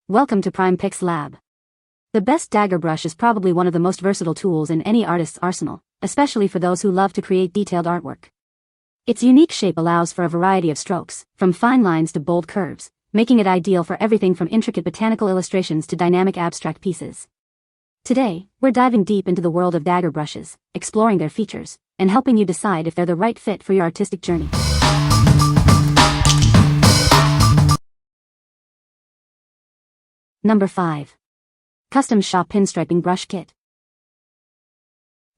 Welcome to Pix Lab. The best dagger brush is probably one of the most versatile tools in any artist's arsenal, especially for those who love to create detailed artwork. Its unique shape allows for a variety of strokes, from fine lines to bold curves, making it ideal for everything from intricate botanical illustrations to dynamic abstract pieces. Today, we're diving deep into the world of dagger brushes, exploring their features, and helping you decide if they're the right fit for your artistic journey. Number 5. Custom Shop Pinstriping Brush Kit.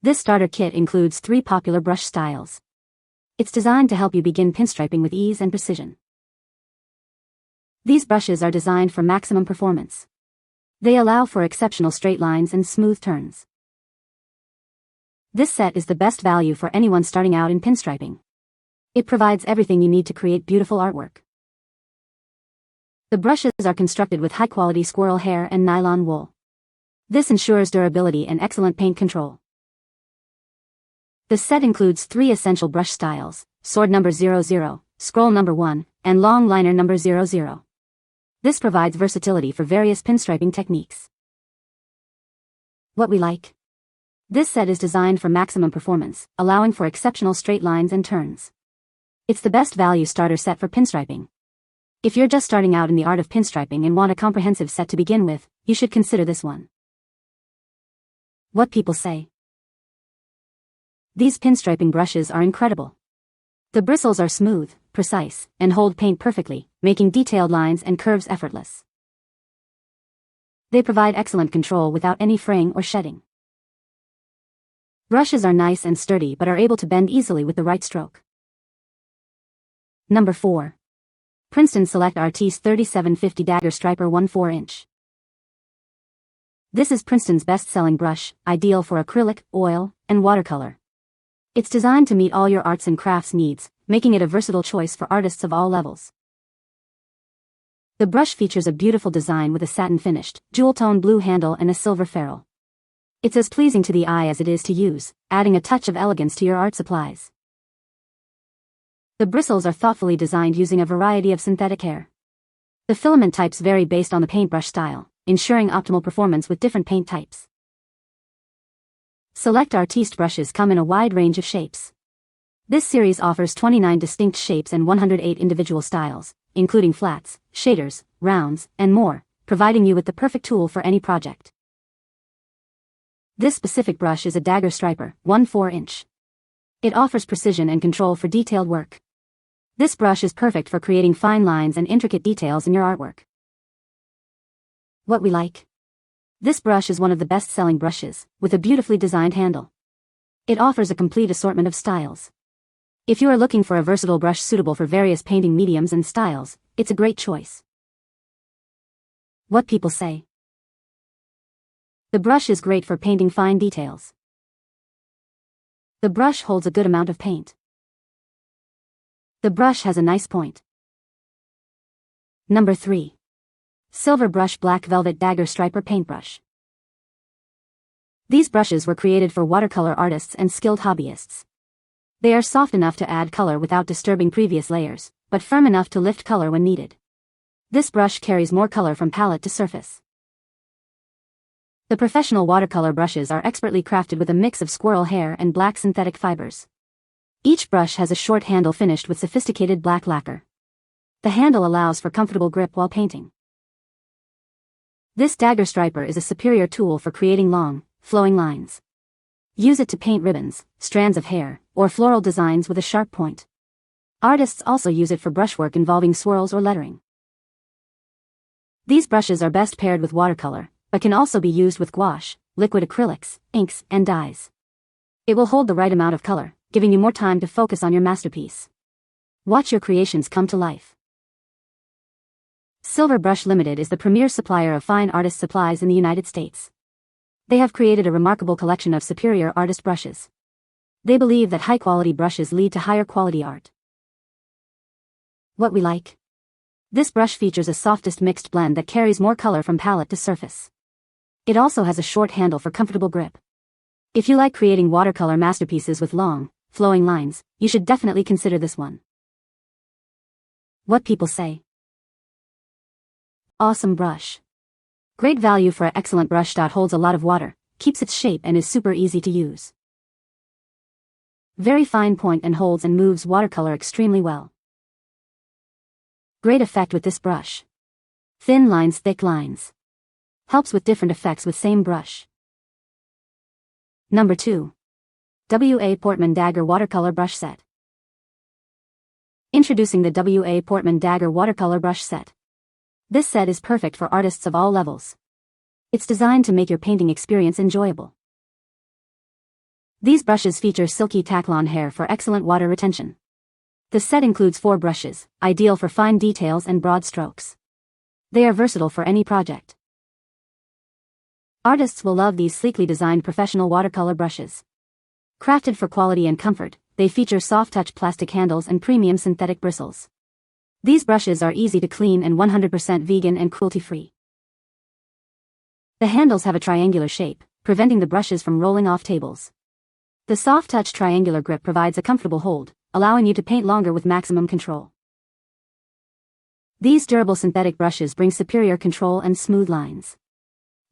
This starter kit includes 3 popular brush styles. It's designed to help you begin pinstriping with ease and precision. These brushes are designed for maximum performance. They allow for exceptional straight lines and smooth turns. This set is the best value for anyone starting out in pinstriping. It provides everything you need to create beautiful artwork. The brushes are constructed with high-quality squirrel hair and nylon wool. This ensures durability and excellent paint control. The set includes 3 essential brush styles: sword number 00, scroll number 1, and long liner number 00. This provides versatility for various pinstriping techniques. What we like. This set is designed for maximum performance, allowing for exceptional straight lines and turns. It's the best value starter set for pinstriping. If you're just starting out in the art of pinstriping and want a comprehensive set to begin with, you should consider this one. What people say. These pinstriping brushes are incredible. The bristles are smooth, precise, and hold paint perfectly, making detailed lines and curves effortless. They provide excellent control without any fraying or shedding. Brushes are nice and sturdy but are able to bend easily with the right stroke. Number 4. Princeton Select Artiste 3750 Dagger Striper 1/4 inch. This is Princeton's best-selling brush, ideal for acrylic, oil, and watercolor. It's designed to meet all your arts and crafts needs, making it a versatile choice for artists of all levels. The brush features a beautiful design with a satin-finished, jewel-tone blue handle and a silver ferrule. It's as pleasing to the eye as it is to use, adding a touch of elegance to your art supplies. The bristles are thoughtfully designed using a variety of synthetic hair. The filament types vary based on the paintbrush style, ensuring optimal performance with different paint types. Select Artiste brushes come in a wide range of shapes. This series offers 29 distinct shapes and 108 individual styles, including flats, shaders, rounds, and more, providing you with the perfect tool for any project. This specific brush is a dagger striper, 1/4 inch. It offers precision and control for detailed work. This brush is perfect for creating fine lines and intricate details in your artwork. What we like. This brush is one of the best-selling brushes, with a beautifully designed handle. It offers a complete assortment of styles. If you are looking for a versatile brush suitable for various painting mediums and styles, it's a great choice. What people say. The brush is great for painting fine details. The brush holds a good amount of paint. The brush has a nice point. Number 3. Silver Brush Black Velvet Dagger Striper Paintbrush. These brushes were created for watercolor artists and skilled hobbyists. They are soft enough to add color without disturbing previous layers, but firm enough to lift color when needed. This brush carries more color from palette to surface. The professional watercolor brushes are expertly crafted with a mix of squirrel hair and black synthetic fibers. Each brush has a short handle finished with sophisticated black lacquer. The handle allows for comfortable grip while painting. This dagger striper is a superior tool for creating long, flowing lines. Use it to paint ribbons, strands of hair, or floral designs with a sharp point. Artists also use it for brushwork involving swirls or lettering. These brushes are best paired with watercolor, but can also be used with gouache, liquid acrylics, inks, and dyes. It will hold the right amount of color, giving you more time to focus on your masterpiece. Watch your creations come to life. Silver Brush Limited is the premier supplier of fine artist supplies in the United States. They have created a remarkable collection of superior artist brushes. They believe that high-quality brushes lead to higher quality art. What we like. This brush features a softest mixed blend that carries more color from palette to surface. It also has a short handle for comfortable grip. If you like creating watercolor masterpieces with long, flowing lines, you should definitely consider this one. What people say. Awesome brush. Great value for an excellent brush. Holds a lot of water, keeps its shape and is super easy to use. Very fine point and holds and moves watercolor extremely well. Great effect with this brush. Thin lines, thick lines. Helps with different effects with same brush. Number 2. W.A. Portman Dagger Watercolor Brush Set. Introducing the W.A. Portman Dagger Watercolor Brush Set. This set is perfect for artists of all levels. It's designed to make your painting experience enjoyable. These brushes feature silky tack-on hair for excellent water retention. The set includes 4 brushes, ideal for fine details and broad strokes. They are versatile for any project. Artists will love these sleekly designed professional watercolor brushes. Crafted for quality and comfort, they feature soft-touch plastic handles and premium synthetic bristles. These brushes are easy to clean and 100% vegan and cruelty-free. The handles have a triangular shape, preventing the brushes from rolling off tables. The soft-touch triangular grip provides a comfortable hold, allowing you to paint longer with maximum control. These durable synthetic brushes bring superior control and smooth lines.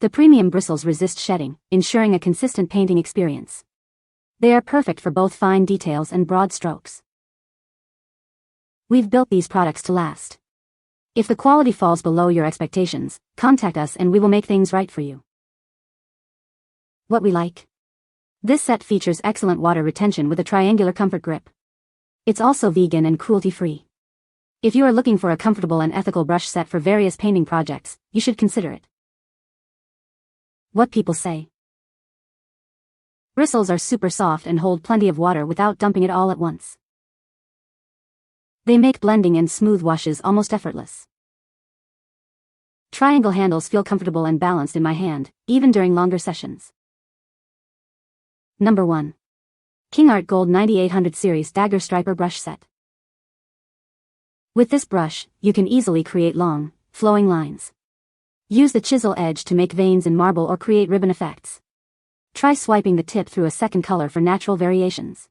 The premium bristles resist shedding, ensuring a consistent painting experience. They are perfect for both fine details and broad strokes. We've built these products to last. If the quality falls below your expectations, contact us and we will make things right for you. What we like. This set features excellent water retention with a triangular comfort grip. It's also vegan and cruelty-free. If you are looking for a comfortable and ethical brush set for various painting projects, you should consider it. What people say. Bristles are super soft and hold plenty of water without dumping it all at once. They make blending and smooth washes almost effortless. Triangle handles feel comfortable and balanced in my hand, even during longer sessions. Number 1. KINGART Gold 9800 Series Dagger Striper Brush Set. With this brush, you can easily create long, flowing lines. Use the chisel edge to make veins in marble or create ribbon effects. Try swiping the tip through a second color for natural variations.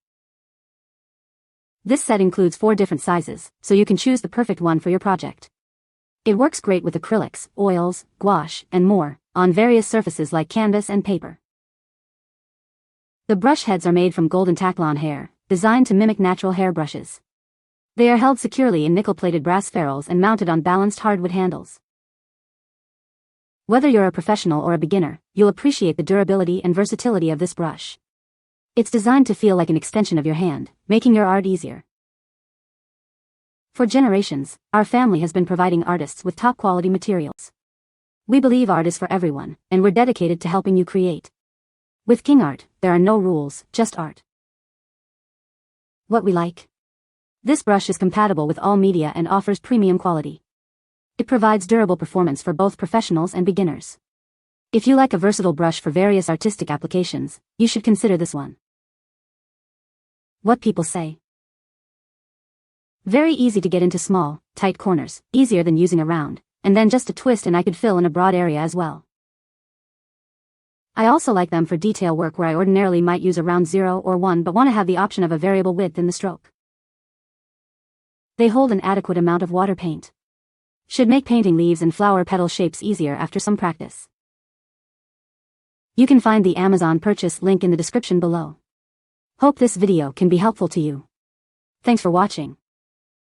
This set includes 4 different sizes, so you can choose the perfect one for your project. It works great with acrylics, oils, gouache, and more, on various surfaces like canvas and paper. The brush heads are made from golden tack-on hair, designed to mimic natural hair brushes. They are held securely in nickel-plated brass ferrules and mounted on balanced hardwood handles. Whether you're a professional or a beginner, you'll appreciate the durability and versatility of this brush. It's designed to feel like an extension of your hand, making your art easier. For generations, our family has been providing artists with top-quality materials. We believe art is for everyone, and we're dedicated to helping you create. With KINGART, there are no rules, just art. What we like. This brush is compatible with all media and offers premium quality. It provides durable performance for both professionals and beginners. If you like a versatile brush for various artistic applications, you should consider this one. What people say. Very easy to get into small, tight corners, easier than using a round, and then just a twist and I could fill in a broad area as well. I also like them for detail work where I ordinarily might use a round 0 or 1 but want to have the option of a variable width in the stroke. They hold an adequate amount of water paint. Should make painting leaves and flower petal shapes easier after some practice. You can find the Amazon purchase link in the description below. Hope this video can be helpful to you. Thanks for watching.